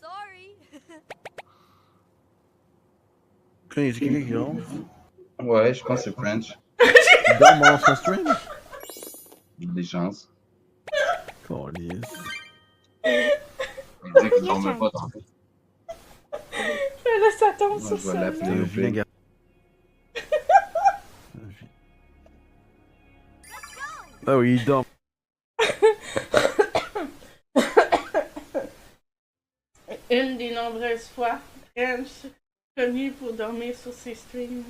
Sorry. Quand il y a quelqu'un qui dort, Ouais, je pense que c'est French. il dort pendant son stream. Des chances. Câlisse. Il dit qu'il dormait pas tantôt. Mais là, ça tombe Moi, sur je vais ça. C'est un l'appeler au vilain pire. gars. Ah oui, il dort. Une des nombreuses fois, French connu pour dormir sur ses streams.